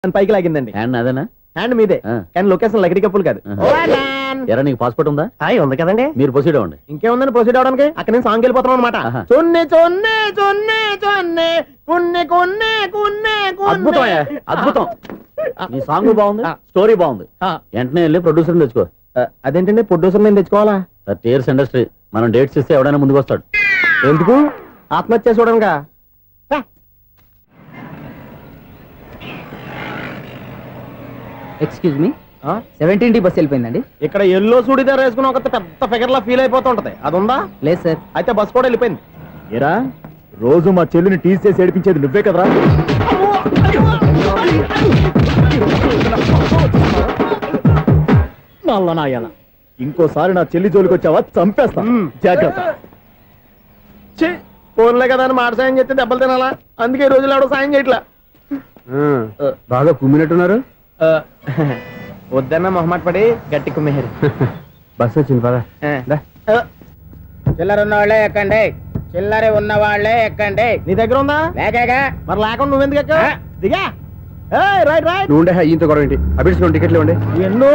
పైకి లాగిందండి. హ్యాండ్ అదేనా? హ్యాండ్ మీదే, కానీ లొకేషన్ లగడి కప్పులు కాదు. ఎరా నీకు పాస్పోర్ట్ ఉందా? ఉంది కదండి. మీరు ప్రొసీడ్ అవ్వండి. ఇంకేముందని ప్రొసీడ్ అవడానికి? అక్కడ నేను సాంగ్ వెళ్ళిపోతాం అనమాట. చొన్నే చొన్నే చొన్నే చొన్నే కున్నే కున్నే కున్నే. అద్భుతం, అద్భుతం. నీ సాంగ్ బాగుంది, స్టోరీ బాగుంది. వెంటనే వెళ్ళి ప్రొడ్యూసర్ తెచ్చుకో. అదేంటండి ప్రొడ్యూసర్ నేను తెచ్చుకోవాలా? 30 years ఇండస్ట్రీ. మనం డేట్స్ ఇస్తే ఎవడైనా ముందుకు వస్తాడు. ఎందుకు? ఆత్మహత్య చూడనుగా. Excuse me, 17D bus వెళ్ళిపోయిందండి. ఇక్కడ ఎల్లో చూడిదార్ వేసుకుని ఒక పెద్ద ఫిగర్ లా ఫీల్ అయిపోతుంటది, అది ఉందా? లేదు సార్. అయితే బస్ కూడా వెళ్ళిపోయింది. ఏరా రోజు మా చెల్లిని టీస్ చేసి ఏడిపించేది నువ్వే కదరా? ఇంకోసారి నా చెల్లి జోలికి వచ్చావా చంపేస్తా, జాగ్రత్త. ఫోన్లే కదా అని మాట సాయం చేస్తే దెబ్బలు తినాలా? అందుకే ఈ రోజులు ఎవడో సాయం చేయట్లా. బాగా కుమ్మినట్టున్నారు. వద్దన్న మొహమాట పడి గట్టి కుమ్మేరు. బస్ వచ్చింది పదా. చిల్లర ఉన్న వాళ్ళే ఎక్కండి, చిల్లర ఉన్న వాళ్ళే ఎక్కండి. నీ దగ్గర ఉందా? లేకగా మరి లేకుండా నువ్వెందుకు ఎక్క? దిగా. Right right. నువ్వుండే ఇంత గొడవ ఏంటి? అభిడ్స్ టికెట్లు ఇవ్వండి. ఎన్నో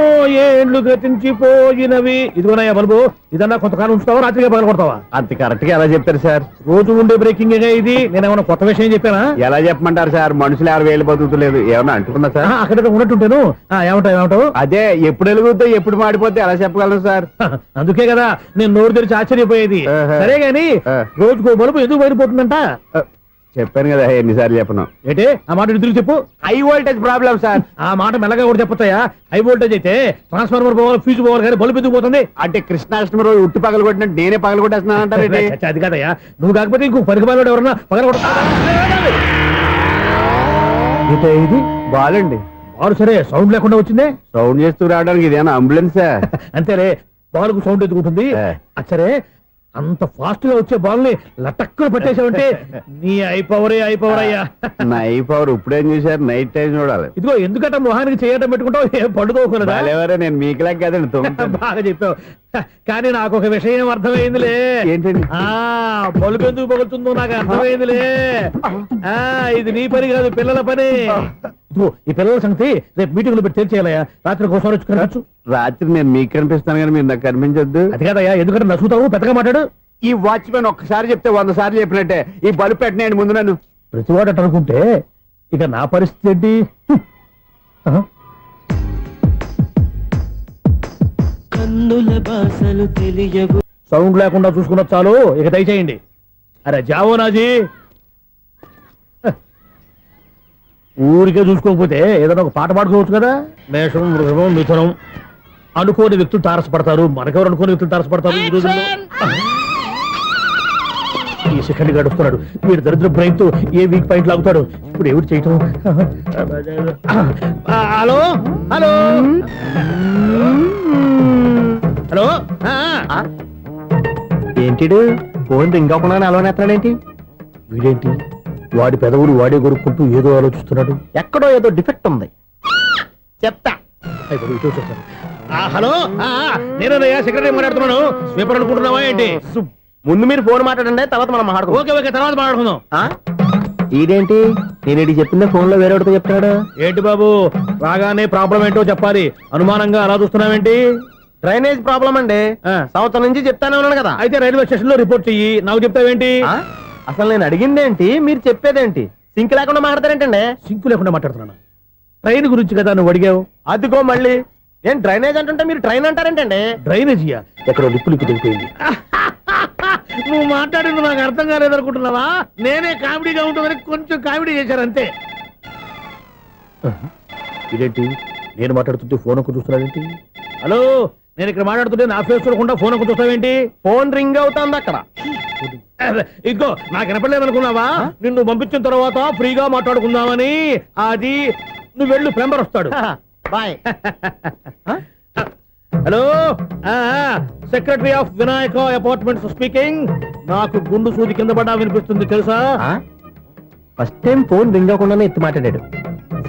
ఏండ్లు గతించిపోయినవి. ఇదిగోనయ్యా బల్బు, ఇదన్నా కొంతకాలం ఉంచుతావా, రాత్రిగా పగల కొడతావా? అంత కరెక్ట్ గా ఎలా చెప్తారు సార్? రోజు ఉండే బ్రేకింగ్ ఇది. నేనేమన్నా కొత్త విషయం చెప్పానా? ఎలా చెప్పమంటారు సార్? మనుషులు 60,000 బతుకుతలేదు, ఏమన్నా అంటున్నా సార్? అక్కడ ఉన్నట్టుంటాను. ఏమంటావు? అదే ఎప్పుడు వెలుగుతో ఎప్పుడు మాడిపోతే ఎలా చెప్పగలను సార్? అందుకే కదా నేను నోరు తెరిచి ఆశ్చర్యపోయేది. సరే గాని రోజుకో బల్బు ఎందుకు బయటపోతుందంట? చెప్పాను కదా ఎన్నిసార్లు చెప్పను. ఏంటే ఆ మాట తిరిగి చెప్పు. High voltage problem sir. ఆ మాట మెల్లగా కూడా చెప్పొచ్చాయా? హై వోల్టేజ్ అయితే ట్రాన్స్ఫార్మర్ పోవాలి, ఫ్యూజ్ పోవాలి, కానీ బల్బు ఎందుకు పోతుంది? అంటే కృష్ణాష్టమి రోజు ఉట్టి పగలు కొట్టినట్టు నేనే పగలు కొట్టేస్తున్నానంటారు. అది కాదయ్యా, నువ్వు కాకపోతే ఇంకో పరిగణలో ఎవరన్నా పగల కొడతా. ఇది బాలండి. బాలు సరే, సౌండ్ లేకుండా వచ్చిందే. సౌండ్ చేస్తూ రావడానికి ఇదేనా అంబులెన్సా? అంతేలే, బాలుకు సౌండ్ ఎదుగుతుంది. సరే, అంత ఫాస్ట్ గా వచ్చే బాల్ని లటక్కులు పట్టేసావంటే నీ ఐపవర్ అయ్యా. నా ఐపవర్ ఇప్పుడేం చూసారు? నైట్ టైం చూడాలి. ఇదిగో ఎందుకంటే మొహానికి చేయటం పెట్టుకుంటావు, ఏం పడుకోకూడదా? నేను మీకులా కదండి. బాగా చెప్పావు. కానీ నాకు ఒక విషయం అర్థమైందిలే. ఏంటండి? బలుపు ఎందుకు పగులుతుందో నాకు అర్థమైందిలే. ఇది నీ పని కాదు, పిల్లల పని. ఈ పిల్లల సంగతి రేపు మీటింగ్ లో పెట్టి తెలిసేయాలయ్యా. రాత్రి కోసం వచ్చుకోవచ్చు. రాత్రి నేను మీకు కనిపిస్తాను కానీ మీరు నాకు కనిపించొద్దు. అది కాదయ్యా, ఎందుకంటే నసుగుతావు, పెద్దగా మాట్లాడు. ఈ వాచ్మెన్ ఒక్కసారి చెప్తే 100 సార్లు చెప్పినట్టే. ఈ బల్బు పెట్టినాయండి ముందు నన్ను. ప్రతివాడు అనుకుంటే ఇక నా పరిస్థితి ఏంటి? సౌండ్ లేకుండా చూసుకున్న చాలు, ఇక దయచేయండి. అరే జావో నాజీ, ఊరికే చూసుకోకపోతే ఏదైనా ఒక పాట పాడుకోవచ్చు కదా. మేషం, వృషభం, మిథునం అనుకోని వ్యక్తులు తారసపడతారు. మనకెవరు అనుకోని వ్యక్తులు తారసపడతారు ఈ రోజుల్లో? ఈ సెకండ్ గడుస్తున్నాడు వీడు దరిద్ర బ్రెయిన్ తో. ఏ వీక్ పాయింట్ లాగుతాడు ఇప్పుడు? ఎవరు చేయటం? Hello hello hello. ఏంటిడు ఫోన్ రింగ్ అవ్వకుండా అలవనేస్తున్నాడేంటి? వీడేంటి వాడి పెదవులు వాడే కొరుక్కుంటూ ఏదో ఆలోచిస్తున్నాడు. ఎక్కడో ఏదో డిఫెక్ట్ ఉంది, చెప్తా. హలో, నేనయ్యా సెక్రటరీ మాట్లాడుతున్నాను. స్వీపర్ అనుకుంటున్నావా ఏంటి? ముందు మీరు ఫోన్ మాట్లాడండి, తర్వాత మనం మాట్లాడుకో. ఓకే ఓకే, తర్వాత మాట్లాడుకుందాం. ఇదేంటి నేను చెప్పిందే ఫోన్ లో వేరే ఒకటి చెప్తాడు? ఏంటి బాబు, రాగానే ప్రాబ్లం ఏంటో చెప్పాలి. అనుమానంగా అలా చూస్తున్నావేంటి? డ్రైనేజ్ ప్రాబ్లం అండి. సంవత్సరం నుంచి చెప్తానే ఉన్నాను కదా. అయితే రైల్వే స్టేషన్ లో రిపోర్ట్ చెయ్యి, నాకు చెప్తావేంటి? అసలు నేను అడిగిందేంటి, మీరు చెప్పేదేంటి? సింక్ లేకుండా మాట్లాడతారేంటండి? సింక్ లేకుండా మాట్లాడుతున్నాను. ట్రైన్ గురించి కదా నువ్వు అడిగావు. అదిగో మళ్ళీ నేను డ్రైనేజ్ అంటుంటే మీరు ట్రైన్ అంటారేంటండి? డ్రైనేజీయా? ఎక్కడో లిప్పులిక్కు తెలిపోయింది. నువ్వు మాట్లాడింది నాకు అర్థం కాలేదనుకుంటున్నావా? నేనే కామెడీగా ఉంటుందని కొంచెం కామెడీ చేశారు అంతే. ఇదేంటి నేను మాట్లాడుతుంటే ఫోన్ ఒక్క చూస్తున్నావేంటి? హలో, నేను ఇక్కడ మాట్లాడుతుంటే నా ఫేస్ చూడకుండా ఫోన్ ఒక్క చూస్తావేంటి? ఫోన్ రింగ్ అవుతుంది అక్కడ. ఇదిగో నాకు వినపడలేదనుకున్నావా? నిన్ను పంపించిన తర్వాత ఫ్రీగా మాట్లాడుకుందామని. అది నువ్వు వెళ్ళు, ప్లంబర్ వస్తాడు. Bye. Hello, secretary of Vinayaka apartments speaking. నాకు గుండు సూది కింద పడ్డా వినిపిస్తుంది తెలుసా? ఫస్ట్ టైం ఫోన్ రింగ్ అవ్వకుండానే ఎత్తి మాట్లాడాడు.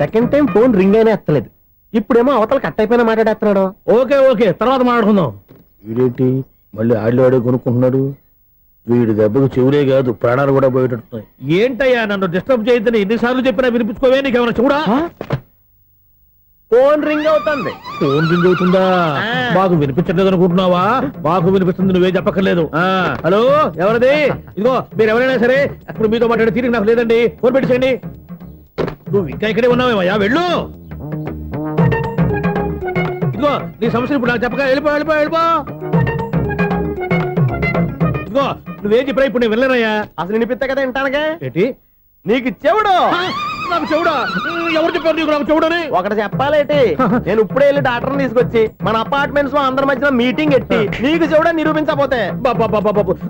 సెకండ్ టైం ఫోన్ రింగ్ అయినా ఎత్తలేదు. ఇప్పుడేమో అవతల కట్ అయిపోయినా మాట్లాడేస్తున్నాడు. ఓకే ఓకే, తర్వాత మాట్లాడుకుందాం. వీడేంటి మళ్ళీ ఆడే కొనుక్కుంటున్నాడు? వీడి దెబ్బకు చెవులే కాదు, ప్రాణాలు కూడా పోయేటట్టున్నాయి. ఏంటయ్యా నన్ను డిస్టర్బ్ చేయొద్దని ఎన్నిసార్లు చెప్పినా వినిపించుకోవే? నీకేమైనా చూడా? రింగ్ అవుతుంది. ఫోన్ రింగ్ అవుతుందా? ఆ. మాకు వినిపించట్లేదు అనుకుంటున్నావా? మాకు వినిపిస్తుంది, నువ్వే చెప్పక్కర్లేదు. హలో, ఎవరిది? ఇదిగో మీరు ఎవరైనా సరే ఇప్పుడు మీతో మాట్లాడే తీరిక నాకు లేదండి. ఫోన్ పెట్టేసేయండి. నువ్వు ఇంకా ఇక్కడే ఉన్నావేమయ్యా, వెళ్ళు. ఇదిగో నీ సమస్యలు ఇప్పుడు నాకు చెప్పక వెళ్ళిపో వెళ్ళిపో వెళ్ళిపో. ఇదిగో నువ్వేం చెప్పరా ఇప్పుడు నేను వెళ్ళానయ్యా. అసలు వినిపిస్తా కదా వింటానగా. ఏంటి నీకు చెవుడు నాకు చెవుడా? ఎవరు చెప్పారు నీకు నాకు చెవుడని? ఒకటి చెప్పాలేటి, నేను ఇప్పుడే వెళ్ళి డాక్టర్ని తీసుకొచ్చి మన అపార్ట్మెంట్స్ లో అందరి మధ్యన మీటింగ్ ఎట్టి నీకు చెవుడా నిరూపించకపోతే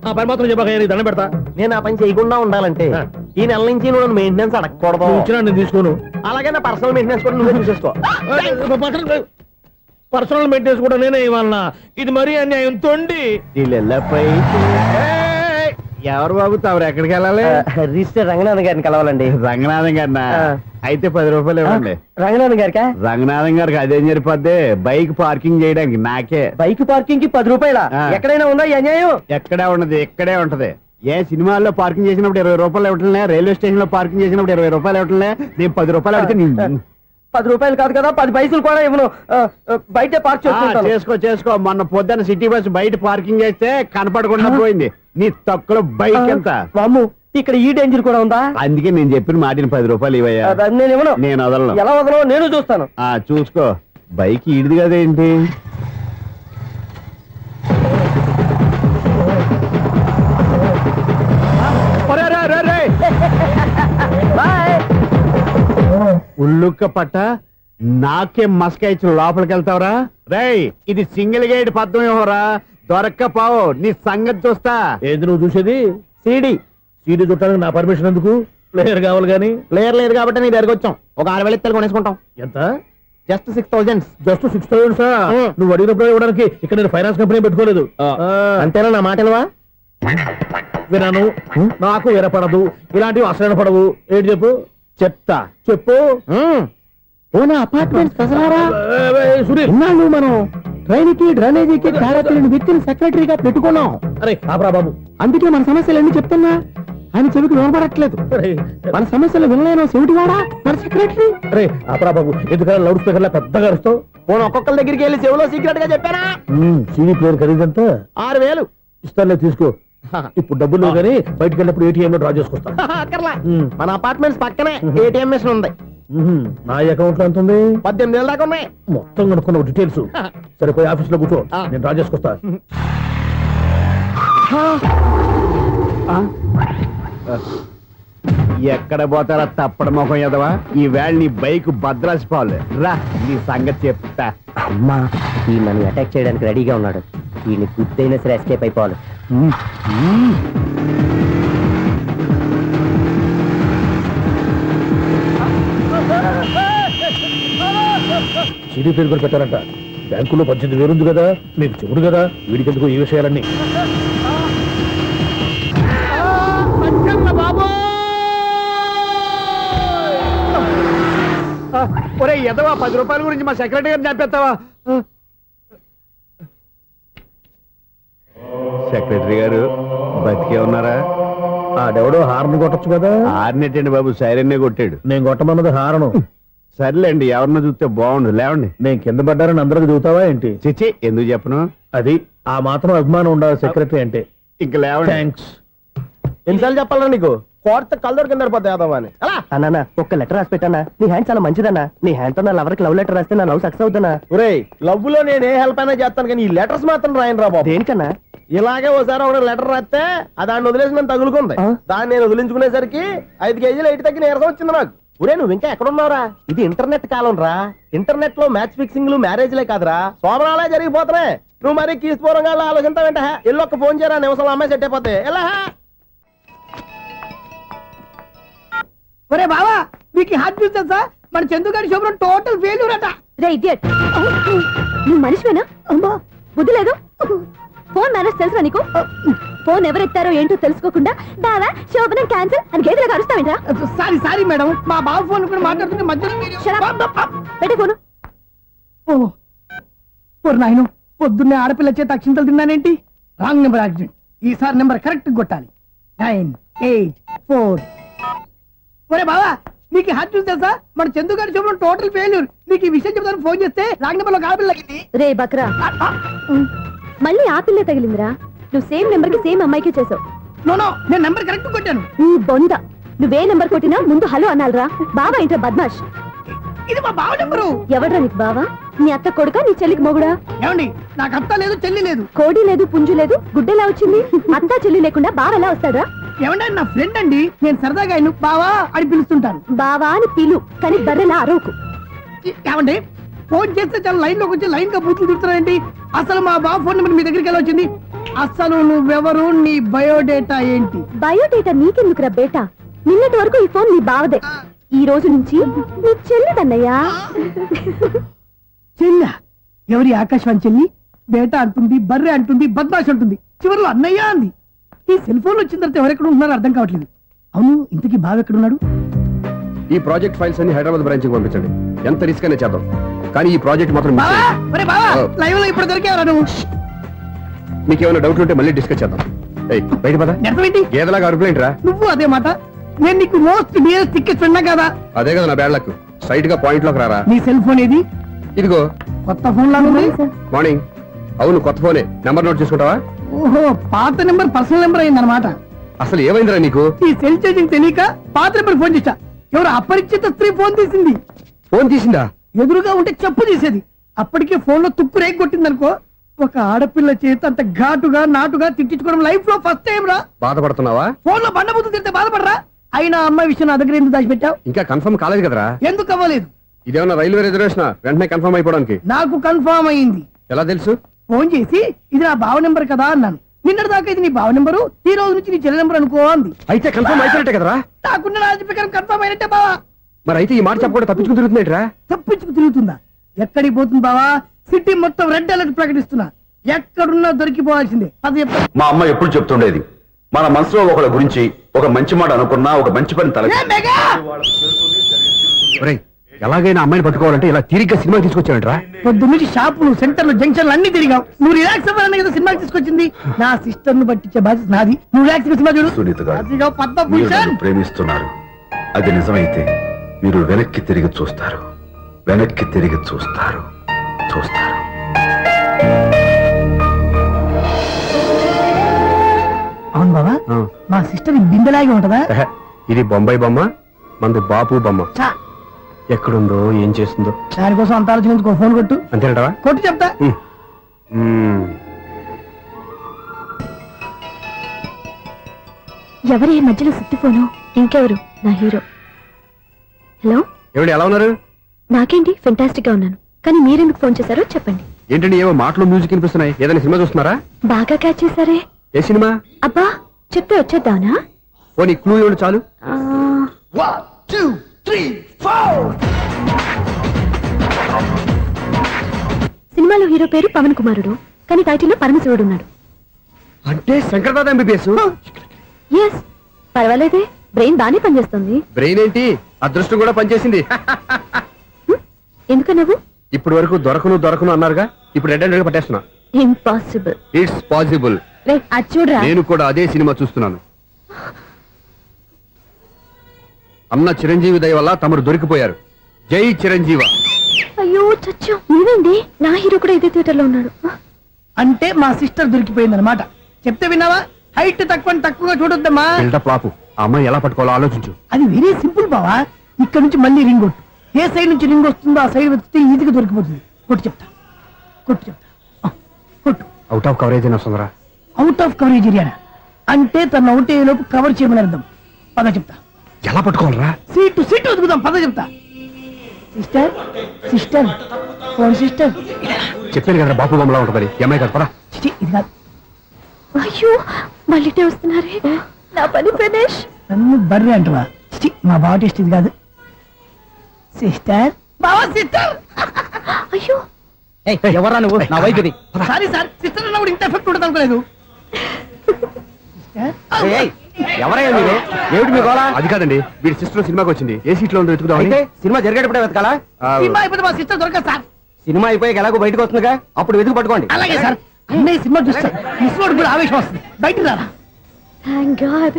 ఆ పని మాత్రం చెప్పక దండం పెడతా. నేను ఆ పని చేయకుండా ఉండాలంటే ఈ నెల నుంచి నువ్వు మెయింటెనెన్స్ అడగకూడదు. నువ్వు ఇచ్చినా నేను తీసుకోను. అలాగే నా పర్సనల్ మెయింటెనెన్స్ కూడా నువ్వే చూసేసుకో. పర్సనల్ మెయింటెనెన్స్ కూడా నేనే ఇవ్వాలన్నా? ఇది మరీ అన్యాయం తొండి. ఎవరు బాబు తమరు ఎక్కడికి వెళ్ళాలి? రిజిస్టర్ రంగనాథ్ గారిని కలవాలండి. రంగనాథం గారినా? అయితే 10 రూపాయలు ఇవ్వండి. రంగనాథ్ గారికా? రంగనాథం గారికి అదేం సరిపోద్ది, బైక్ పార్కింగ్ చేయడానికి నాకే. బైక్ పార్కింగ్ కి 10 రూపాయల? ఎక్కడైనా ఉందా ఈ అన్యాయం? ఎక్కడే ఉండదు, ఇక్కడే ఉంటది. ఏ సినిమాల్లో పార్కింగ్ చేసినప్పుడు 20 రూపాయలు ఇవ్వట్లే, రైల్వే స్టేషన్ లో పార్కింగ్ చేసినప్పుడు 20 రూపాయలు ఇవ్వట్లే. నేను 10 రూపాయలు అడిగితే 10 రూపాయలు కాదు కదా, 10 పైసలు కూడా ఇవ్వను. బయట పార్క్ చేసుకుంటాను. చేసుకో. మొన్న పొద్దున్న సిటీ బస్ బయట పార్కింగ్ చేస్తే కనపడకుండా పోయింది. నీ తక్కువ బైక్ ఎంత? వామ్ము, ఇక్కడ ఈ డేంజర్ కూడా ఉందా? అందుకే నేను చెప్పిన మాటిని 10 రూపాయలు ఇవ్వయ్యా. నేను ఇవ్వను. నేను వదలను. ఎలా వదలో నేను చూస్తాను. చూసుకో. బైక్ ఈడిది కదేంటి? ఉల్లుక్క పట్ట నాకే మస్క ఇచ్చిన లోపలికి వెళ్తావరా? రేయ్, ఇది సింగిల్ గేట్ పద్మం ఇవ్వరా, దొరక్కపోవు నీ సంగతి చూస్తా. ఏది నువ్వు చూసేది? సీడీ చుట్టానికి నా పర్మిషన్ ఎందుకు? ప్లేయర్ కావాలి గానీ. ప్లేయర్ లేదు కాబట్టి నీ దగ్గరకు వచ్చాం. ఒక 6,000 ఇత్తలు కొనేసుకుంటాం. ఎంత? జస్ట్ 6,000. జస్ట్ 6,000 నువ్వు అడిగినప్పుడు ఇవ్వడానికి ఇక్కడ నేను ఫైనాన్స్ కంపెనీ పెట్టుకోలేదు. అంతేనా నా మాటలువా? వినాను, నాకు వినపడదు. ఇలాంటివి అసలు పడవు. ఏంటి చెప్పు? చెప్తా. చెప్పు. అపార్ట్మెంట్ సునీల్, ఇన్నాళ్ళు మనం ట్రైన్ కి డ్రైనేజీకి తేడాలేని వ్యక్తిని సెక్రటరీగా పెట్టుకున్నాం. అరే ఆపరా బాబు. అందుకే మన సమస్యలు ఎన్ని చెప్తున్నా ఆయన చెవికి వినపడట్లేదు. మన సమస్యలు వినలేను చెవిటివాడా మన సెక్రటరీ. అరే ఆపరా బాబు, ఎందుకన్నా లౌడ్ స్పీకర్ లా పెద్దగా అరుస్తావు? పోను ఒక్కొక్కరి దగ్గరికి వెళ్ళి చెవిలో సీక్రెట్ గా చెప్పానా? CD player ఖరీదంతా 6,000. ఇస్తానులే, తీసుకో. ఇప్పుడు డబ్బులు లేవు కానీ బయటకు వెళ్ళినప్పుడు ఏటీఎం లో డ్రా చేసుకొస్తా. అక్కర్లా, మన అపార్ట్మెంట్స్ పక్కనే ఏటీఎం మిషన్ ఉంది. నా అకౌంట్ లో ఎంత ఉంది? 18,000 దాకా ఉన్నాయి. మొత్తం కనుక్కున్న డీటెయిల్స్. సరిపోయి ఆఫీస్ లో కూర్చో, నేను డ్రా చేసుకొస్తా. ఎక్కడ పోతారా తప్పడ మొఖం ఎదవా? ఈ వేళ నీ బైక్ భద్రాసి పోవాలి. రా, నీ సంగతి చెప్తా. అమ్మా, ఈ నన్ను అటాక్ చేయడానికి రెడీగా ఉన్నాడు. ఈయన గుద్దైనా సరే ఎస్కేప్ అయిపోవాలి. సీడీ ప్లేయర్ కూడా పెట్టారంట. బ్యాంకులో 18,000 ఉంది కదా, మీకు చెబుడు కదా, వీడికి ఎందుకు ఈ విషయాలన్నీ? ఒరే ఎదవా, 10 రూపాయల గురించి మా సెక్రటరీ గారిని చంపేస్తావా? సెక్రటరీ గారు బతికే ఉన్నారా? ఆడెవడో హార్న్ కొట్టచ్చు కదా. ఆరినెట్టండి బాబు, సైరన్నే కొట్టాడు. నేను కొట్టమన్నది హారను. సర్లేండి, ఎవరినో చూస్తే బాగుండు. లేవండి. నేను కింద పడ్డారని అందరికి చూతావా ఏంటి? చిచ్చి, ఎందుకు చెప్పను? అది ఆ మాత్రం అభిమానం ఉండాలి సెక్రటరీ అంటే. ఇంక లేవండి. థ్యాంక్స్. ఎన్నిసార్లు చెప్పాలరా నీకు? కోర్త కళ్ళోడు కింద పోతాయి అన్నా. ఒక్క లెటర్ రాసి పెట్టానా? నీ హ్యాండ్ చాలా మంచిదన్నా. నీ హ్యాండ్ తో నా లవర్కి లవ్ లెటర్ రాస్తే నా లవ్ సక్సెస్ అవుతానా? ఒరే, లవ్ లో నేను ఏ హెల్ప్ అయినా చేస్తాను కానీ ఈ లెటర్స్ మాత్రం రాయను రా బాబు. దేనికన్నా? ఇలాగే ఓసారి ఒక లెటర్ రాస్తే దాన్ని వదిలేసి నేను తగులుకుంది. దాన్ని నేను వదిలించుకునేసరికి 5 కేజీలు 8 తగ్గి నీరసం వచ్చింది నాకు. ఒరే, నువ్వు ఇంకా ఎక్కడున్నావురా? ఇది ఇంటర్నెట్ కాలం రా. ఇంటర్నెట్ లో మ్యాచ్ ఫిక్సింగ్లు మ్యారేజ్లే కాదురా, సోమనాలే జరిగిపోతున్నాయి. నువ్వు మరి కీస్పూరంగా ఆలోచించావేంట? ఎల్లు ఒక్క ఫోన్ చేయరా, నిమిషంలో అమ్మాయి సెట్ అయిపోతే. ఎలా? ఒరే బావా, మీకు హాట్ న్యూస్ తెలుసా? మన చందుగారి శుభ్రం టోటల్ ఫెయిల్యూర్ అట. రే ఇడియట్, నువ్వు మనిషివేనా? అమ్మా, బుద్ధి లేదు. ఫోన్ మేనేజ్ తెలుసా నీకు? ఫోన్ ఎవరెత్తారో ఏంటో తెలుసుకోకుండా బావా శోభనం క్యాన్సిల్ అని గేదెలకు అరుస్తావేంట్రా? సారీ మేడం, మా బావ ఫోన్ కూడా మాట్లాడుతుంటే మధ్యలో పెట్టే ఫోను. నాయను, పొద్దున్నే ఆడపిల్ల చేత అక్షింతలు తిన్నానేంటి? Wrong number accident. ఈసారి నెంబర్ కరెక్ట్ కొట్టాలి. 9, 8, 4. ఒరే బావా, నీకు హార్ట్ చూసి తెలుసా? మన చందు గారి చూపడం టోటల్ ఫెయిల్యూర్. నీకు ఈ విషయం చెప్తాను ఫోన్ చేస్తే రాంగ్ నెంబర్ లో ఆడపిల్ల తగ్గింది. రే బక్రా, మళ్ళీ ఆ పిల్లే తగిలిందిరా. నువ్వు సేమ్ నెంబర్ కి సేమ్ అమ్మాయికే చేసావు. నో నేను నెంబర్ కరెక్ట్ కొట్టాను. ఈ బొంద, నువ్వే నెంబర్ కొట్టినా ముందు హలో అనాలిరా. బావా ఇంట్లో బద్మాష్. ఇది మా బావ నెంబరు. ఎవడ్రా నీకు బావా? నీ అత్త కొడుక, నీ చెల్లికి మొగుడా? ఏమండి, నాకు అత్త లేదు చెల్లి లేదు. కోడి లేదు, పుంజు లేదు, గుడ్డెలా వచ్చింది? అత్త చెల్లి లేకుండా బావ ఎలా వస్తాడా? ఏమండి, నా ఫ్రెండ్ అండి. నేను సరదాగా ఆయన బావా అని పిలుస్తుంటాను. బావా అని పిలు, కానీ బర్రెలా అరవకు. ఏమండి, ఫోన్ చేస్తే చాలా లైన్ లోకి వచ్చి లైన్ గా బూతులు తిడుతున్నాయండి. అసలు మా బావ ఫోన్ నెంబర్ మీ దగ్గరికి ఎలా వచ్చింది? అసలు నువ్వెవరు, నీ బయోడేటా ఏంటి? బయోడేటా నీకెందుకురా బేటా? నిన్నటి వరకు ఈ ఫోన్ నీ బావదే. ఈ రోజు నుంచి నీ చెల్లిదన్నయ్యా. చెల్ల ఎవరి? ఆకాశవాణి చెల్లి. బేటా అంటుంది, బర్రె అంటుంది, బద్మాష్ అంటుంది, చివరిలో అన్నయ్య అంది. ఈ సెల్ ఫోన్ వచ్చిన తర్వాత ఎవరెక్కడ ఉంటున్నారో అర్థం కావట్లేదు. అవును, ఇంతకీ బావ ఎక్కడున్నాడు? ఈ ప్రాజెక్ట్ ఫైల్స్ అన్ని హైదరాబాద్ బ్రాంచ్ కి పంపించండి. ఎంత రిస్క్ అయినా చేద్దాం, కానీ ఈ ప్రాజెక్ట్ మాత్రం మిస్ బావా, అయ్యింది. ఒరే బావా, లైవ్ లో ఇప్పుడు దొరికేవరా నువ్వు? మీకు ఏమైనా డౌట్ ఉంటే మళ్ళీ డిస్కస్ చేద్దాం. ఏయ్, బయట పద. నిజమేంటి? గేదలాగా అరుపులేంట్రా? నువ్వు అదే మాట. నేను నీకు మోస్ట్ డియరెస్ట్ టికెట్స్ ఉన్నా కదా. అదే కదా నా బ్యాడ్ లక్. స్ట్రైట్ గా పాయింట్ లోకి రారా. నీ సెల్ ఫోన్ ఏది? ఇదిగో. కొత్త ఫోన్ లాగా ఉంది. మార్నింగ్. అవును, కొత్త ఫోనే. నెంబర్ నోట్ చేసుకుంటావా? ఓహో, పాత నెంబర్ పర్సనల్ నెంబర్ అయిందన్నమాట. అసలు ఏమైందిరా నీకు? ఈ సెల్ చేంజింగ్ తెలియక పాత నెంబర్ ఫోన్ చేశా. ఎవరు అపరిచిత స్త్రీ ఫోన్ తీసింది. ఫోన్ తీసిందా? ఎదురుగా ఉంటే చెప్పు తీసేది. అప్పటికే ఫోన్ లో తుక్కు రేగి కొట్టిందనుకో. ఒక ఆడపిల్ల చేత అంత ఘాటుగా నాటుగా తిట్టించుకోవడం లైఫ్ లో ఫస్ట్ టైం రా. బాధపడుతున్నావా? ఫోన్ లో బండబుద్ధి తిడితే బాధపడరా? అయినా అమ్మాయి విషయం నా దగ్గర ఎందుకు దాచిపెట్టావు? ఇంకా కన్ఫర్మ్ కాలేదు కదరా. ఎందుకు అవ్వలేదు? ఇదేమన్నా రైల్వే రిజర్వేషన్? వెంటనే కన్ఫర్మ్ అయిపోవడానికి. నాకు కన్ఫర్మ్ అయింది. ఎలా తెలుసు? ఫోన్ చేసి ఇది నా బావ నెంబర్ కదా అన్నాను. నిన్నటి దాకా ఇది నీ బావ నెంబరు, ఈ రోజు నుంచి నీ చెల్లి నెంబర్ అనుకో అంది. అయితే కన్ఫర్మ్ అయిపోయినట్టే కదరా. నాకున్న రాజు ప్రకారం కన్ఫర్మ్ అయినట్టే బావా. మరి అయితే ఈ మాట చెప్పకుండా తప్పించుకుని తిరుగుతున్నట్రా? తప్పించుకు తిరుగుతుందా? ఎక్కడికి పోతుంది బావా? సిటీ మొత్తం రెడ్ అలర్ట్ ప్రకటిస్తున్నా. ఎక్కడున్నా దొరికిపోవాల్సిందే. అది మా అమ్మ ఎప్పుడు చెప్తుండేది, మన మనసులో ఒకళ్ళ గురించి ఒక మంచి మాట అనుకున్నా, ఒక మంచి పని తల ఒరేయ్, ఎలాగైనా అమ్మాయిని పట్టుకోవాలంటే ఇలా తిరిగ్గా సినిమా తీసుకొచ్చాడంట్రా. పొద్దున్నుంచి షాపులు, సెంటర్లు, జంక్షన్లు అన్ని తిరిగాం. నువ్వు రిలాక్స్ అవ్వాలని కదా సినిమాకి తీసుకొచ్చింది. నా సిస్టర్ ను పట్టించే బాధ్యత నాది. నువ్వు రిలాక్స్ సినిమా చూడు. సునీత గారు, అదిగో మీరు పద్మభూషణ్. నన్ను ప్రేమిస్తున్నారు. అది నిజమైతే మీరు వెనక్కి తిరిగి చూస్తారు, వెనక్కి తిరిగి చూస్తారు, చూస్తారు. అవును బావా, మా సిస్టర్ బిందెలాగే ఉంటదా? ఎహె, ఇది బొంబాయి బొమ్మ, మంది బాపు బొమ్మ. చా, ఎక్కడుందో ఏం చేస్తుందో. దానికోసం అంత ఆలోచించుకో. ఫోన్ కొట్టు. అంతేనటవా? కొట్టు చెప్తా. ఎవరి ఈ మధ్యలో సుత్తి ఫోను? ఇంకెవరు? నా హీరో. హలో, ఏమిటి ఎలా ఉన్నారు? నాకేంటి ఫెంటాస్టిక్ గా ఉన్నాను, కానీ మీరెందుకు ఫోన్ చేశారో చెప్పండి. ఏంటండి ఏవో మాటలు మ్యూజిక్ వినిపిస్తున్నాయి. ఏదైనా సినిమా చూస్తున్నారా? బాగా క్యాచ్ చేశారే. ఏ సినిమా? అబ్బా, చెప్తే వచ్చేద్దానా? ఓ నీ క్లూ ఇవ్వండి చాలు. సినిమాలో హీరో పేరు పవన్ కుమారుడు, కానీ టైటిల్లో పరమశివుడు ఉన్నాడు. అంటే శంకర్దాద ఎంబీబీఎస్. ఎస్, పర్వాలేదే, బ్రెయిన్ బానే పనిచేస్తుంది. బ్రెయిన్ ఏంటి, అదృష్టం కూడా పనిచేసింది. ఎందుకన్నావు? ఇప్పటి వరకు దొరకను అన్నారుగా, ఇప్పుడు రెడ్ హ్యాండెడ్ గా పట్టేస్తున్నా. ఇంపాసిబుల్. It's possible. అది చూడరా. నేను కూడా అదే సినిమా చూస్తున్నాను. అన్న చిరంజీవి దయ వల్ల తమరు దొరికిపోయారు. జై చిరంజీవ. అయ్యో చచ్చో, నీవేంటి? నా హీరో కూడా ఇదే థియేటర్ లో ఉన్నాడు. అంటే మా సిస్టర్ దొరికిపోయింది అనమాట. చెప్తే విన్నావా? హైట్ తక్కువగా చూడొద్దమ్మా. బిల్డప్ లాపు. ఆ అమ్మాయి ఎలా పట్టుకోవాలో ఆలోచించు. అది వెరీ సింపుల్ బావా. ఇక్కడ నుంచి మళ్ళీ రింగ్ కొట్టు. ఏ సైడ్ నుంచి రింగ్ వస్తుందో ఆ సైడ్ వెతికితే ఈజీగా దొరికిపోతుంది. కొట్టు చెప్తా. కొట్టు. అవుట్ ఆఫ్ కవరేజ్ అని వస్తుందిరా. అవుట్ ఆఫ్ కవరేజ్ ఏరియా అంటే తన అవుట్ అయ్యే లోపు కవర్ చేయమని అర్థం. పద చెప్తా. ఎలా పట్టుకోవాలరా? సీటు వెతుకుదాం. పద చెప్తా. Sister phone sister. చెప్పాను కదా బాపు బొమ్మలా ఉంటుంది. ఎంఐ కాదు పరా. ఇది కాదు. అయ్యో, మళ్ళీ వస్తున్నారే. నా పని ఫినిష్. నన్ను బర్రె అంటవా? మా బావ టేస్ట్ ఇది కాదు. సిస్టర్, బావా సిస్టర్. అయ్యో, ఎవరా నువ్వు? నా వైపు ఇది. సారీ సార్, సిస్టర్ అన్నప్పుడు ఇంత ఎఫెక్ట్ ఉంటుంది అనుకోలేదు. ఎవరయ్యా మీరు? ఏమిటి మీ గోళ? అది కాదండి, వీడి సిస్టర్ సినిమాకి వచ్చింది. ఏ సీట్ లో ఉందో వెతుకుదాం. అయితే సినిమా జరిగేటప్పుడే వెతకాలా? సినిమా అయిపోతే మా సిస్టర్ దొరకదు సార్. సినిమా అయిపోయాక ఎలాగో బయటకు వస్తుందిగా, అప్పుడు వెతుకు పట్టుకోండి. అలాగే సార్. అన్నయ్య సినిమా చూస్తారు. మిస్లోడు కూడా ఆవేశం వస్తుంది. బయట రారా. Thank God.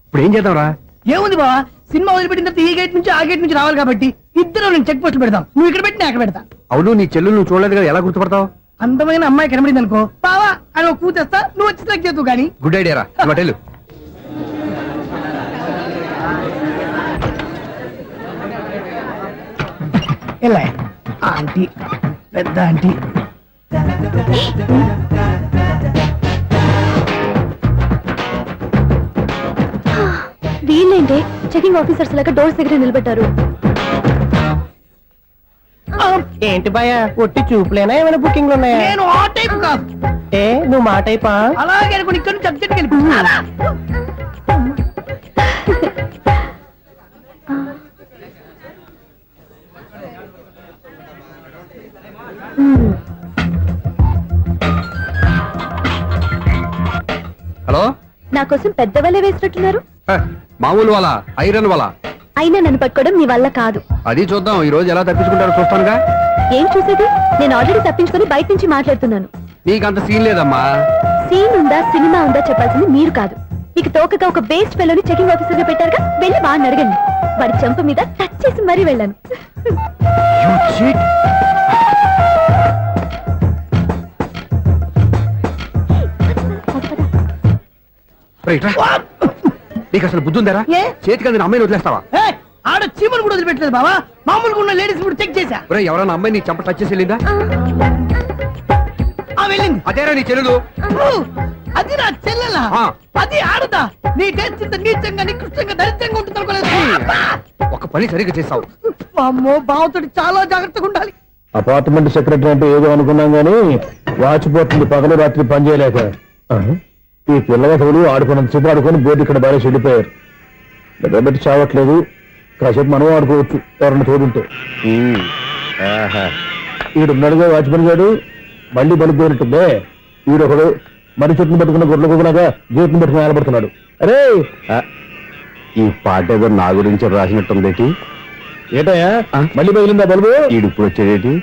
ఇప్పుడు ఏం చేద్దాంరా? ఏముంది బావా, సినిమా వదిలిపెట్టిన తర్వాత ఈ గేట్ నుంచి ఆ గేట్ నుంచి రావాలి కాబట్టి ఇద్దరు నేను చెక్ పోస్ట్ పెడతాం. నువ్వు ఇక్కడ పెట్టి నేను అక్కడ పెడతా. అవును నీ చెల్లు నువ్వు చూడలేదు కదా, ఎలా గుర్తుపడతావు? అందమైన అమ్మాయి కనబడింది అనుకో, బావా అని ఒక కూతేస్తా, నువ్వు వచ్చి సెలెక్ట్ చేద్దు కానీ. గుడ్ ఐడియా రా, హోటల్. ఇలా ఆంటీ, పెద్ద ఆంటీ. వీళ్ళేంటి చెకింగ్ ఆఫీసర్స్ లాగా డోర్స్ దగ్గర నిలబెట్టారు. ఏంటి భయ ఒట్టి చూపులేనా ఏమైనా బుకింగ్లు ఉన్నాయా? నేను ఆ టైప్ కాదు. ఏ నువ్వు మా టైపా? అలాగే అనుకుని ఇక్కడ నుంచి అర్జెంట్కి వెళ్ళిపో. హలో, నా కోసం పెద్ద వలే వేసినట్టున్నారు. మామూలు వాళ్ళ ఐరన్ వాళ్ళ. అయినా నన్ను పట్టుకోవడం మీ వల్ల కాదు. అది చూద్దాం ఈ రోజు ఎలా తప్పించుకుంటారో చూస్తానుగా. ఏం చూసేది? నేను ఆల్రెడీ తప్పించుకొని బయట నుంచి మాట్లాడుతున్నాను. నీకంత సీన్ లేదమ్మా. సీన్ ఉందా సినిమా ఉందా చెప్పాల్సింది మీరు కాదు. మీకు తోకగా ఒక బేస్ట్ ఫెలోని చెకింగ్ ఆఫీసర్ గా పెట్టారుగా, వెళ్ళి వాడిని అడగండి. వాడి చెంప మీద టచ్ చేసి మరీ వెళ్ళాను. నీకు అసలు బుద్ధి ఉందారా? ఏ? చేతికి అందిన అమ్మాయిని వదిలేస్తావా? ఏయ్, ఆడ చీమలు కూడా వదిలిపెట్టలేదు బావా. మామూలుగా ఉన్న లేడీస్ కూడా చెక్ చేశా. ఒరే, ఎవరైనా అమ్మాయి నీ చంప టచ్ చేసి వెళ్ళిందా? ఆ వెళ్ళింది. అదేరా నీ చెల్లెలు. ఓ, అది నా చెల్లెలా? ఆ. అది ఆడదా? నీ టేస్ట్ ఇంత నీచంగా నికృష్టంగా దరిద్రంగా ఉంటుంది అనుకోలేదు. ఒక పని సరిగ్గా చేస్తావు. అమ్మో, బావతోటి చాలా జాగ్రత్తగా ఉండాలి. అపార్ట్మెంట్ సెక్రటరీ అంటే ఏదో అనుకున్నాం గానీ వాచిపోతుంది పగలు రాత్రి పని చేయలేక. ఈ పిల్లగతులు ఆడుకున్నంత సేపు ఆడుకొని బోర్డు ఇక్కడ బాగా చెడిపోయారు. నిద్రబెట్టి చావట్లేదు. కాసేపు మనం ఆడుకోవచ్చు ఎవరన్నా తోడుంటే. ఈడున్నాడుగా వాచ్మెన్ గారు, మళ్ళీ బలికి పోయినట్టుందే. ఈడొకడు మరి చెట్టును పట్టుకున్న గొర్రెలు కులాగా గేట్ను పట్టుకుని నిలబడుతున్నాడు. అరే, ఈ పాట ఏదో నా గురించి రాసినట్టుంది. ఏటయ్యా మళ్ళీ పగిలిందా బల్బు? ఈడు ఇప్పుడు వచ్చేదేటి?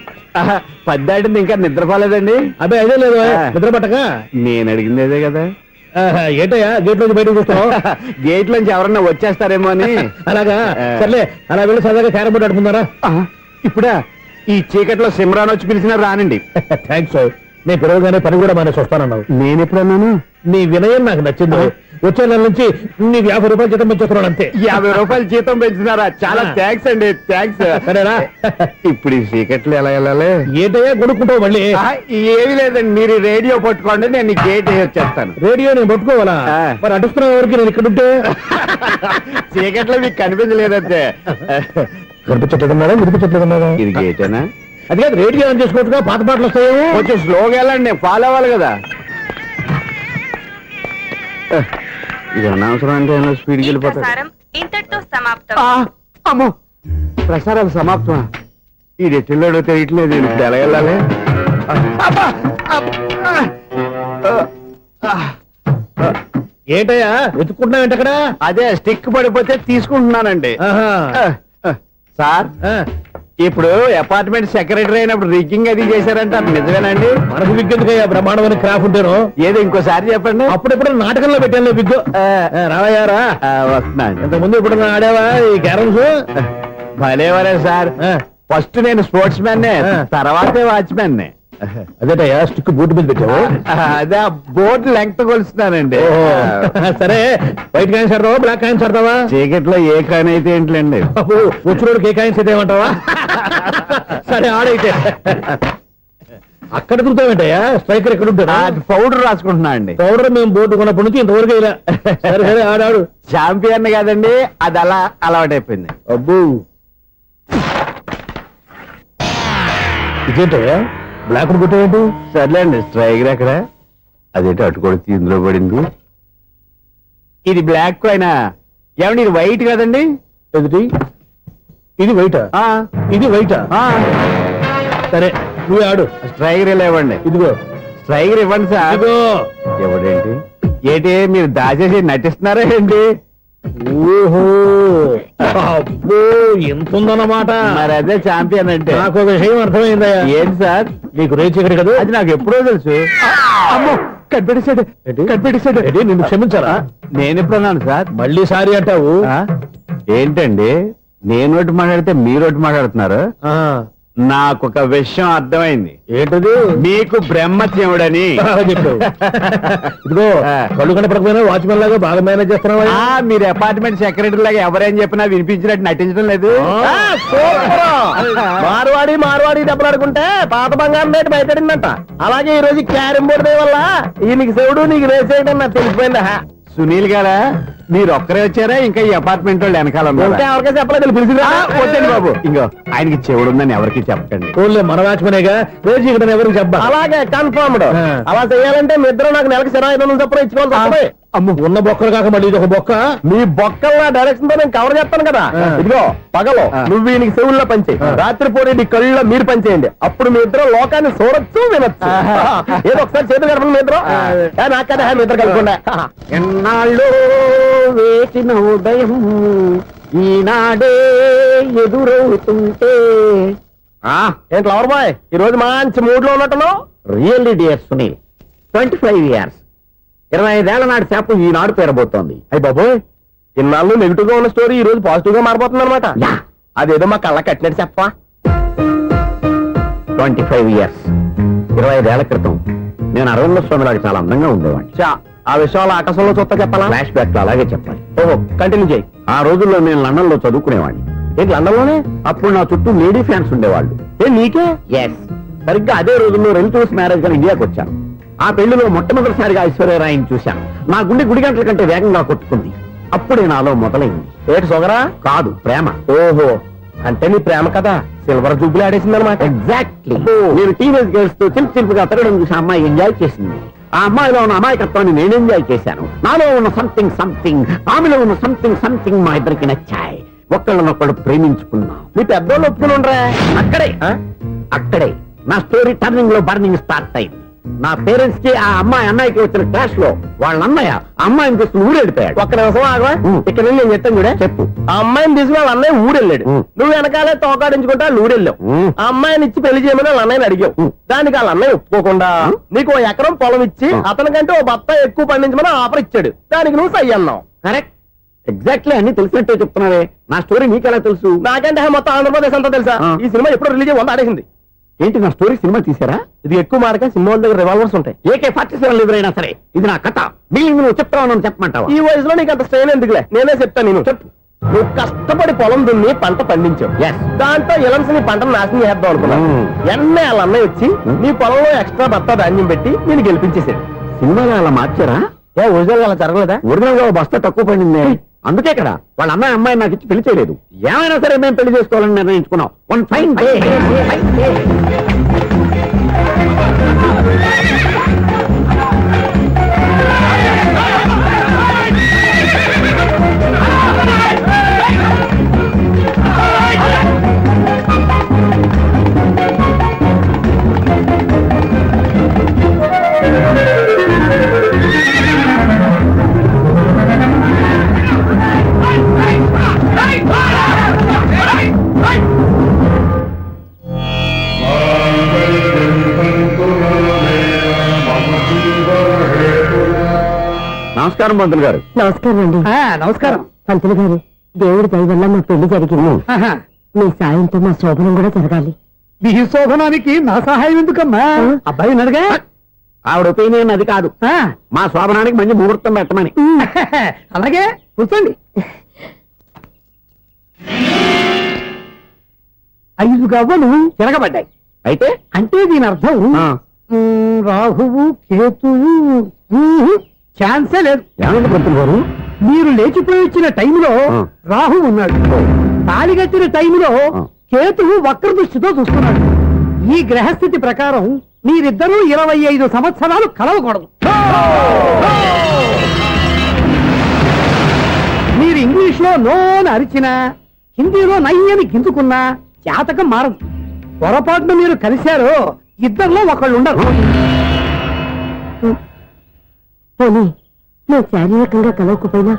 పద్దాటింది ఇంకా నిద్రపోలేదండి. అదే అదే లేదు నిద్ర పట్టక. నేను అడిగింది అదే కదా. ఏటయ్యా గేట్ నుంచి బయటకు చూస్తావు? గేట్ నుంచి ఎవరన్నా వచ్చేస్తారేమో అని. అలాగా, సర్లే అలా వెళ్ళి సరదాగా క్యారం బోర్డు ఆడుకుందారా? ఇప్పుడా? ఈ చీకట్లో సిమ్రాన్ వచ్చి పిలిచినా రానండి. థ్యాంక్స్. నేను పిలవగానే పని కూడా మానేసి వస్తానన్నావు. నేను ఎప్పుడన్నాను? నీ వినయం నాకు నచ్చింది. వచ్చే నెల నుంచి నీకు 50 రూపాయలు జీతం పెంచుతున్నాను అంతే. 50 రూపాయలు జీతం పెంచినారా? చాలా థ్యాంక్స్ అండి, థ్యాంక్స్. సరేనా? ఇప్పుడు ఈ చీకట్లు ఎలా వెళ్ళాలి? ఏంటయ్యా కొనుక్కుంటావు మళ్ళీ? ఏమీ లేదండి, మీరు రేడియో పట్టుకోండి, నేను గేట్ వచ్చేస్తాను. రేడియో నేను పట్టుకోవాలా? మరి అడుస్తున్న వరకు నేను ఇక్కడ ఉంటే చీకట్లో మీకు కనిపించలేదంటే. కనిపించట్లేదన్నారా వినిపించట్లేదన్నారా? ఇది గేటేనా? అది కాదు, రేడియో ఆన్ చేసుకోవచ్చుగా, పాత పాటలు వస్తాయేమో. కొంచెం స్లోగా వెళ్ళండి, నేను ఫాలో అవ్వాలి కదా. ఇది అనవసరం అంటే స్పీడ్కి వెళ్ళిపోతాడు. ఇంతటితో సమాప్తం. అమ్మో, ప్రసారాలు సమాప్తం. ఈ రెట్టిల్లోడో తెలియట్లేదు, ఇప్పుడు ఎలా వెళ్ళాలి? ఏంటయ్యా వెతుక్కుంటున్నావు ఏంటి అక్కడ? అదే స్టిక్ పడిపోతే తీసుకుంటున్నానండి. సార్, ఇప్పుడు అపార్ట్మెంట్ సెక్రటరీ అయినప్పుడు రిగ్గింగ్ అది చేశారంటే అది నిజమేనండి? మనకు విగ్గెందుకయ్యా, బ్రహ్మాండమైన క్రాఫ్ ఉంటాను. ఏదో ఇంకోసారి చెప్పండి. అప్పుడెప్పుడు నాటకంలో పెట్టాను విగ్గు. రావయ్యారా? వస్తున్నాను. ఇంతకుముందు ఇప్పుడు ఆడావా ఈ క్యారమ్స్? భలేవరే సార్. ఫస్ట్ నేను స్పోర్ట్స్ మ్యాన్, తర్వాతే వాచ్మెన్. అదేటయ్యా స్టిక్ బూట్ మీద పెట్టావు? అదే బోర్డు లెంగ్త్ కొలుస్తున్నానండి. సరే, వైట్ కాయిన్స్ ఆడతావా బ్లాక్ కాయిన్స్ ఆడతావా? చీకట్లో ఏ కాయిన్ అయితే ఏంట్లేండి. వచ్చినోడికి ఏ కాయిన్స్ అయితే ఏమంటావా? సరే ఆడైతే. అక్కడ తిరుగుతావేంటయ్యా? స్ట్రైకర్ ఎక్కడ ఉంటాడా? పౌడర్ రాసుకుంటున్నా అండి. పౌడర్ మేము బోర్డు కొన్నప్పటి నుంచి ఇంతవరకు ఇలా. సరే సరే ఆడాడు. ఛాంపియన్ కాదండి, అది అలా అలవాటైపోయింది. అబ్బు, ఇదేంటయ్యా బ్లాక్ కొట్టావేంటి? సర్లేండి, స్ట్రైకర్ ఎక్కడ? అదేంటి అటుకొడితే ఇందులో పడింది. ఇది బ్లాక్ కాయినా? ఏమండి ఇది వైట్ కదండి? ఎదుటి ఇది వైటా? ఇది వైటా? సరే నువ్వు ఆడు. స్ట్రైకర్ ఇలా ఇవ్వండి. ఇదిగో స్ట్రైకర్ ఇవ్వండి సార్. ఇదిగో. ఎవడేంటి ఏంటి మీరు దాచేసి నటిస్తున్నారా ఏంటి? ఓహో, అబ్బో ఎంత ఉందన్నమాట. మరి అదే ఛాంపియన్ అంటే. నాకు ఒక విషయం అర్థమైందయ్యా. ఏంటి సార్? నీకు రేచి ఇక్కడ కదా? అది నాకు ఎప్పుడో తెలుసు. అమ్మో, కనిపెట్టేశాడు. నిన్ను క్షమించారా? నేను ఎప్పుడన్నాను సార్? మళ్ళీ సారీ అంటావు? ఏంటండి నేనోటి మాట్లాడితే మీరోటి మాట్లాడుతున్నారు ఆ, నాకు ఒక విషయం అర్థమైంది ఏంటది మీకు బ్రహ్మత్యముడని బాగా చెప్పావు. ఇదిగో కళ్ళు కనపడకపోయినా వాచ్మెన్ లాగా బాగా మేనేజ్ చేస్తున్నావా? ఆ, మీరు అపార్ట్మెంట్ సెక్రటరీ లాగా ఎవరేం చెప్పినా వినిపించినట్టు నటించడం లేదు ఆ, మార్వాడి దెబ్బలాడుకుంటే పాత బంగారం రేటు బయటడిందంట. అలాగే ఈ రోజు క్యారం బోర్డు దే వల్ల ఈయనకి శివుడు నీకు రేసేయడం నాకు తెలిసిపోయిందా. సునీల్ గారా మీరు ఒక్కరే వచ్చారా ఇంకా ఈ అపార్ట్మెంట్ వాళ్ళు వెనకాల ఉన్నారా? ఇంకా ఎవరికైనా చెప్పలేదు పిలిచిరా. వద్దండి బాబు ఇంకో ఆయనకి చెవుడుందని ఎవరికి చెప్పకండి. ఓన్లీ మన వాచ్మెనేగా రోజు ఇక్కడ ఎవరికి చెప్పా. అలాగే కన్ఫర్మ్డ్. ఆ. అలా చేయాలంటే మీ ఇద్దరు నాకు నెలకు 500 చొప్పున ఇచ్చుకోవాల్సి వస్తుంది. అమ్మ ఉన్న బొక్కలు కాక మళ్ళీ ఇది ఒక బొక్క. మీ బొక్కల డైరెక్షన్ తో నేను కవర్ చేస్తాను కదా. ఆ. ఇదిగో పగలో ఆ. నువ్వు ఈయనకి చెవుల్లో పంచే, రాత్రిపూట నీ కళ్ళలో మీరు పంచేయండి. అప్పుడు మీ ఇద్దరు లోకాన్ని చూడొచ్చు వినొచ్చు. ఏదో ఒకసారి చేతులు కలపండి మీ ఇద్దరు. నాకు కదా మీ ఇద్దరు కలుపుకుండా. ఎన్నాళ్ళు వేసిన ఉదయం ఈనాడే ఎదురవుతుంటే ఏంటి లవర్ బాయ్ ఈ రోజు మంచి మూడ్ లో ఉన్నట్టున్నావు. రియల్లీ డియర్ సునీల్ 25 years 25 ఏళ్ల నాటి శాపం ఈనాడు పేరబోతోంది. అయ్యి బాబోయ్ ఇన్నాళ్ళు నెగిటివ్ గా ఉన్న స్టోరీ ఈ రోజు పాజిటివ్ గా మారిపోతుంది అనమాట. యా. అదేదో మా కళ్ళ కట్టినట్టు చెప్పా. 25 years 25 ఏళ్ల క్రితం నేను అరవింద స్వామి లాగా చాలా అందంగా ఉండేవాడిని. చా ఆ విషయాలు ఆకాశంలో చూస్తా చెప్పాలా. ఫ్లాష్ బ్యాక్ లో అలాగే చెప్పాలి. ఓహో కంటిన్యూ చేయి. ఆ రోజుల్లో నేను లండన్ లో చదువుకునేవాడిని. ఏంటి లండన్ లోనే? అప్పుడు నా చుట్టూ లేడీ ఫ్యాన్స్ ఉండేవాళ్ళు. నీకే? ఎస్, సరిగ్గా అదే రోజుల్లో రిలేటివ్స్ మ్యారేజ్ గా ఇండియాకి వచ్చాను. ఆ పెళ్లిలో మొట్టమొదటిసారిగా ఐశ్వర్యరాయని చూశాను. నా గుండె గుడి గంటల కంటే వేగంగా కొట్టుకుంది. అప్పుడే నాలో మొదలైంది. ఏటి సొగరా? కాదు, ప్రేమ. ఓహో అంటే నీ ప్రేమ కదా సిల్వర్ జూబ్లీ ఆడేసింది అనమాట. ఎగ్జాక్ట్లీ. నేను టీనేజ్ గర్ల్స్ తో చిలిపి చిలిపిగా తిరగడం చూసి ఆ అమ్మాయి ఎంజాయ్ చేసింది. ఆ అమ్మాయిలో ఉన్న అమాయకత్వాన్ని నేను ఎంజాయ్ చేశాను. నాలో ఉన్న సంథింగ్ ఆమెలో ఉన్న సంథింగ్ మా ఇద్దరికి నచ్చాయి. ఒక్కళ్ళనొక్కడు ప్రేమించుకున్నాం. మీ పెద్దోళ్ళు ఒప్పుకుని ఉండరా? అక్కడే నా స్టోరీ టర్నింగ్ లో బర్నింగ్ స్టార్ట్ అయింది. నా పేరెంట్స్ కి ఆ అమ్మాయి అన్నయ్యకి వచ్చిన క్లాష్ లో వాళ్ళ అన్నయ్య ఆ అమ్మాయిని తీసుకుని ఊరెళ్ళిపోయాడు. ఒక్క నిమిషం ఆగవా. ఇక్కడ నుండి నేను చెప్తాను కూడా. చెప్పు. ఆ అమ్మాయిని తీసుకుని వాళ్ళ అన్నయ్య ఊరెళ్ళాడు. నువ్వు వెనకాలే తోకాడించుకుంటా ఊరెళ్ళావు. ఆ అమ్మాయిని ఇచ్చి పెళ్లి చేయమని వాళ్ళ అన్నయ్యని అడిగావు. దానికి వాళ్ళ అన్నయ్య ఒప్పుకోకుండా నీకు 1 ఎకరం పొలం ఇచ్చి అతనికంటే 1 బత్త ఎక్కువ పండించమని ఆఫర్ ఇచ్చాడు. దానికి నువ్వు సై అన్నావు. కరెక్ట్, ఎగ్జాక్ట్లీ అన్ని తెలిసినట్టే చెప్తున్నావే. నా స్టోరీ నీకెలా తెలుసు? నాకంటే మొత్తం ఆంధ్రప్రదేశ్ అంతా తెలుసా. ఈ సినిమా ఎప్పుడు రిలీజ్ 100 ఆడేసింది. ఏంటి నా స్టోరీ సినిమా తీసారా? ఇది ఎక్కువ మార్క సినిమా వాళ్ళ దగ్గర రివాల్వర్స్ ఉంటాయి. AK-47 ఎదురైనా సరే ఇది నా కథ. మిగిలింది నువ్వు చెప్తావు చెప్పమంటావా? ఈ వయసులో నీకు అంత స్ట్రెయిన్ ఎందుకులే, నేనే చెప్తాను. నేను చెప్పు. నువ్వు కష్టపడి పొలం దున్ని పంట పండించావు. Yes. దాంతో ఇలమ్స్ నీ పంటను నాశనం చేద్దాం అనుకున్నావు. ఎన్నే వాళ్ళ అన్నయ్య వచ్చి నీ పొలంలో ఎక్స్ట్రా బత్తా ధాన్యం పెట్టి నేను గెలిపించేసాడు. సినిమాలో అలా మార్చారా? ఒరిజినల్ అలా జరగలేదా? ఒరిజినల్ గా ఓ బస్తా తక్కువ పడింది. అందుకే కదా వాళ్ళ అమ్మాయి నాకు ఇచ్చి పెళ్లి చేయలేదు. ఏమైనా సరే మేము పెళ్లి చేసుకోవాలని నిర్ణయించుకున్నాం. One fine day. నమస్కారం పంతులు గారు. నమస్కారం అండి. నమస్కారం. పంతులు గారు దేవుడి దయ వల్ల మా పెళ్లి జరిగింది. మీ సాయంతో మా శోభనం కూడా జరగాలి. మీ శోభనానికి నా సహాయం ఎందుకమ్మా? అబ్బాయి అడగా. ఆవిడ ఒపీనియన్ అది కాదు. మా శోభనానికి మంచి ముహూర్తం పెట్టమని. అలాగే కూర్చోండి. 5 గవ్వలు తిరగబడ్డాయి. అయితే అంటే దీని అర్థం రాహువు కేతువు ఛాన్సే లేదు. ఏమైంది పంతులు గారు? మీరు లేచిపోయి వచ్చిన టైంలో రాహు ఉన్నాడు. తాళిగట్టిన టైంలో కేతువు వక్ర దృష్టితో చూస్తున్నాడు. ఈ గ్రహస్థితి ప్రకారం మీరిద్దరూ 25 సంవత్సరాలు కలవకూడదు. మీరు ఇంగ్లీష్ లో నో అని అరిచినా, హిందీలో నయ్యని గింజుకున్నా జాతకం మారదు. పొరపాటున మీరు కలిశారో ఇద్దరిలో ఒకళ్ళు ఉండరు. పోనీ మేము శారీరకంగా కలవకపోయినా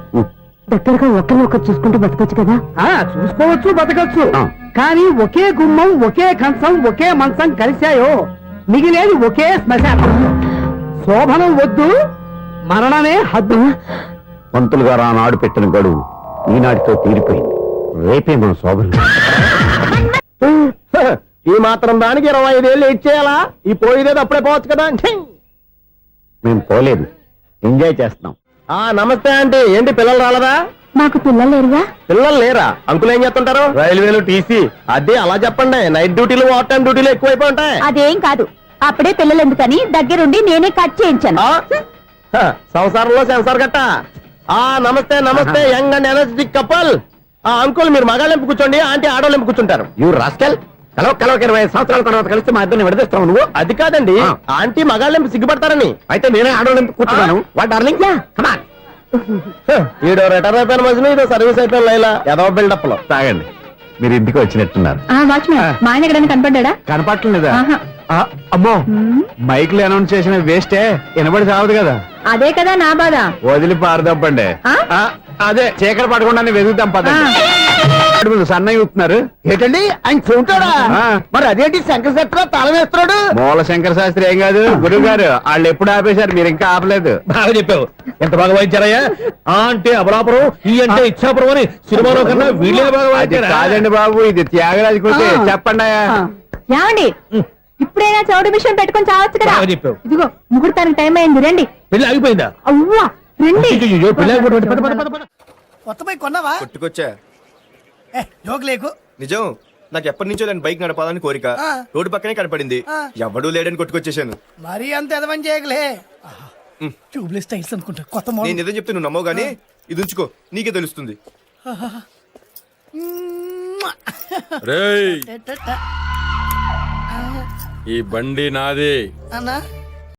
దగ్గరగా ఒకరినొకరు చూసుకుంటూ బతకొచ్చు కదా. చూసుకోవచ్చు, బతకచ్చు. కానీ ఒకే గుమ్మం, ఒకే కంచం, ఒకే మంచం కలిశాయో మిగిలేది ఒకే శ్మశానం. శోభనం వద్దు, మరణమే హద్దు. పంతులు గారు ఆనాడు పెట్టిన గడువు ఈనాటితో తీరిపోయింది. రేపే మన శోభనం. ఈ మాత్రం దానికి 25 ఏళ్ళు ఇచ్చేయాలా? ఈ పోయేదేది అప్పుడే పోవచ్చు కదా. ఛీ! మేము పోలేదు, ఎంజాయ్ చేస్తున్నాం. నమస్తే ఆంటీ. ఏంటి పిల్లలు రాలదా? మాకు పిల్లలు లేరుగా. పిల్లలు లేరా? అంకులు ఏం చేస్తుంటారు? రైల్వేలు టీసీ. అదే అలా చెప్పండి. నైట్ డ్యూటీలు ఓవర్ టైం డ్యూటీలు ఎక్కువైపోయి ఉంటాయి. అదేం కాదు, అప్పుడే పిల్లలు ఎందుకని దగ్గరుండి నేనే కట్ చేయించాను. సంసారంలో సెన్సార్ గట్ట. నమస్తే నమస్తే, young and energetic couple. Uncle మీరు మగాళ్ళెంపు కూర్చోండి, ఆంటీ ఆడోళ్ళెంపు కూర్చుంటారు. యూ రాస్కెల్, కలవ 20 సంవత్సరాల తర్వాత కలిసి మా ఇద్దరిని విడదీస్తావు నువ్వు. అది కాదండి, ఆంటీ మగాళ్ళెంపు సిగ్గుపడతారని. అయితే నేనే ఆడవాళ్ళని కూర్చున్నాను. What darling, come on. ఈడో రిటైర్ అయిపోయిన మధ్యన ఇదో సర్వీస్ అయిపోయిన లైలా ఎదవ బిల్డప్ లో. తాగండి, మీరు ఇంటికి వచ్చినట్టున్నారు. వాచ్మెన్ మా ఆయన ఎక్కడైనా కనపడ్డా? కనపట్లేదా? అమ్మో, మైక్ లో అనౌన్స్ చేసిన వేస్టే, వినబడి చావదు కదా. అదే కదా నా బాధ. వదిలి పారదప్పండి. అదే చీకటి పడకుండా వెతుకుతాం పదండి. సన్నయ్య చూస్తున్నారు ఏంటండి ఆయన చూంటాడా? మరి అదేంటి శంకర శెట్టిలో తాళం వేస్తున్నాడు? మూల శంకర శాస్త్రి ఏం కాదు, గురువు గారు వాళ్ళు ఎప్పుడు ఆపేశారు, మీరు ఇంకా ఆపలేదు. బాగా చెప్పావు, ఎంత బాగా వాయించారయ్యా. ఆ అంటే అబలాపురం, ఈ అంటే ఇచ్చాపురం అని సినిమాలో కన్నా వీళ్ళే బాగా అది వాయించారా? కాదండి బాబు, ఇది త్యాగరాజు కృతి. చెప్పండి అయ్యా. ఏమండి, ఇప్పుడైనా చౌడు మిషన్ పెట్టుకొని చావచ్చు కదా. బాగా చెప్పావు. ఇదిగో ముహూర్తానికి టైం అయింది, రండి. పెళ్లి ఆగిపోయిందా? అవ్వా రండి. అయ్యయ్యో, పెళ్లి ఆగిపోయింది. పద, పద, పద, పద. కొత్త బైక్ కొన్నావా? కొట్టుకొచ్చా. జోక్ లేకు. నిజం, నాకు ఎప్పటి నుంచో నేను బైక్ నడపాలని కోరిక. రోడ్డు పక్కనే కనపడింది, ఎవడూ లేడని కొట్టుకొచ్చేసాను. మరీ అంత ఎదవని చేయగలే. ట్యూబ్లెస్ టైల్స్ అనుకుంటా, కొత్త నేను మోడల్. నిజం చెప్తే నువ్వు నమ్మవు గానీ ఇది ఉంచుకో, నీకే తెలుస్తుంది. రేయ్, ఈ బండి నాది. అన్నా